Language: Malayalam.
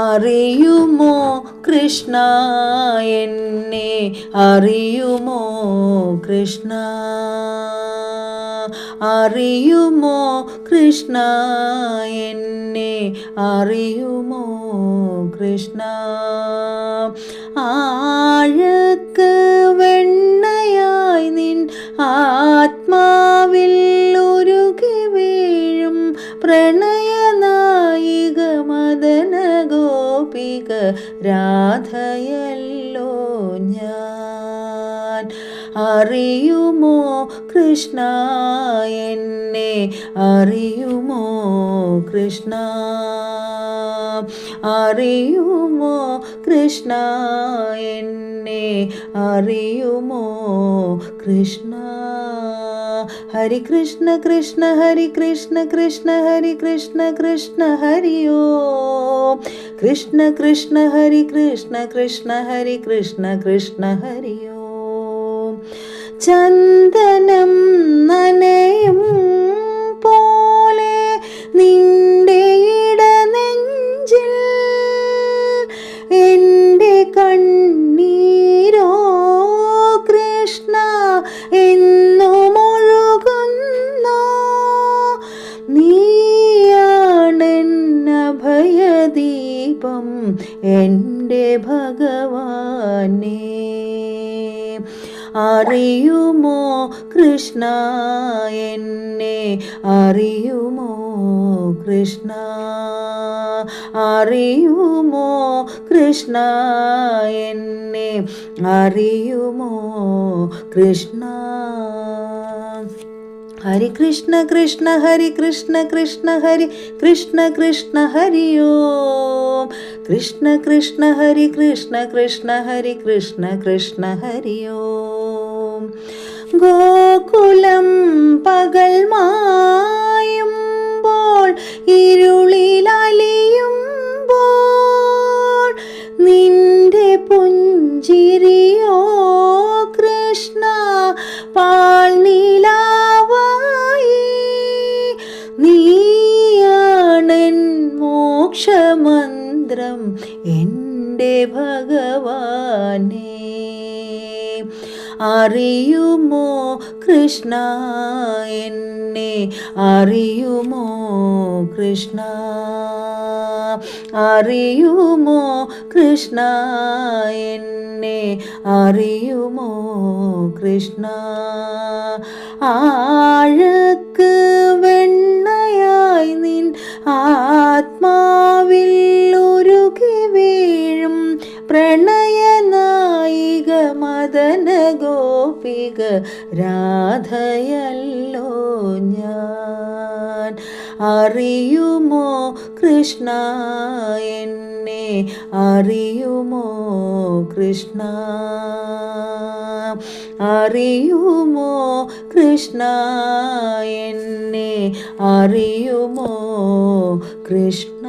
അറിയുമോ കൃഷ്ണ എന്നെ അറിയുമോ കൃഷ്ണ, അറിയുമോ കൃഷ്ണ എന്നെ അറിയുമോ കൃഷ്ണ. ആഴക്ക് വെണ്ണയായി നിൻ ആത്മാവിൽ ഉരുകി വീഴും പ്രണയനായിക മദന ഗോപിക രാധയല്ലോ ഞാൻ. അറിയുമോ കൃഷ്ണ എന്നെ അറിയുമോ കൃഷ്ണ, അറിയുമോ കൃഷ്ണ എന്നെ അറിയുമോ കൃഷ്ണ. ഹരി കൃഷ്ണ കൃഷ്ണ ഹരി കൃഷ്ണ കൃഷ്ണ ഹരി കൃഷ്ണ കൃഷ്ണ ഹരി ഓം. കൃഷ്ണ കൃഷ്ണ ഹരി കൃഷ്ണ കൃഷ്ണ ഹരി കൃഷ്ണ കൃഷ്ണ ഹരി ഓം. ചന്ദനം നനയും പോലെ നിന്റെ ഇടനെഞ്ചിൽ എൻ്റെ കണ്ണീരോ കൃഷ്ണ എന്നും ഒഴുകുന്നു. നീയാണെൻ അഭയദീപം എൻ്റെ ഭഗവാനേ. അറിയുമോ കൃഷ്ണ എന്നെ അറിയുമോ കൃഷ്ണ, അറിയുമോ കൃഷ്ണ എന്നെ അറിയുമോ കൃഷ്ണ. ഹരി കൃഷ്ണ കൃഷ്ണ ഹരി കൃഷ്ണ കൃഷ്ണ ഹരി കൃഷ്ണ കൃഷ്ണ ഹരി ഓം. കൃഷ്ണ കൃഷ്ണ ഹരി കൃഷ്ണ കൃഷ്ണ ഹരി കൃഷ്ണ കൃഷ്ണ ഹരി ഓം. ഗോകുലം പകൽ മായുമ്പോൾ ഇരുളിലലിയുമ്പോൾ നിന്റെ പുഞ്ചിരിയോ കൃഷ്ണ പാൽനിലാവായി. നീയാണെൻ മോക്ഷമന്ത്രം എൻ്റെ ഭഗവാനേ. അറിയുമോ കൃഷ്ണ എന്നെ അറിയുമോ കൃഷ്ണ, അറിയുമോ കൃഷ്ണ എന്നെ അറിയുമോ കൃഷ്ണ. ആഴക്ക് വെണ്ണയായി നിൻ ആത്മാവിൽ ഉരുകി വീഴും പ്രണയനായിക മദന ഗോപിക രാധയല്ലോ ഞാൻ. അറിയുമോ കൃഷ്ണ എന്നെ അറിയുമോ കൃഷ്ണ, അറിയുമോ കൃഷ്ണ എന്നെ അറിയുമോ കൃഷ്ണ.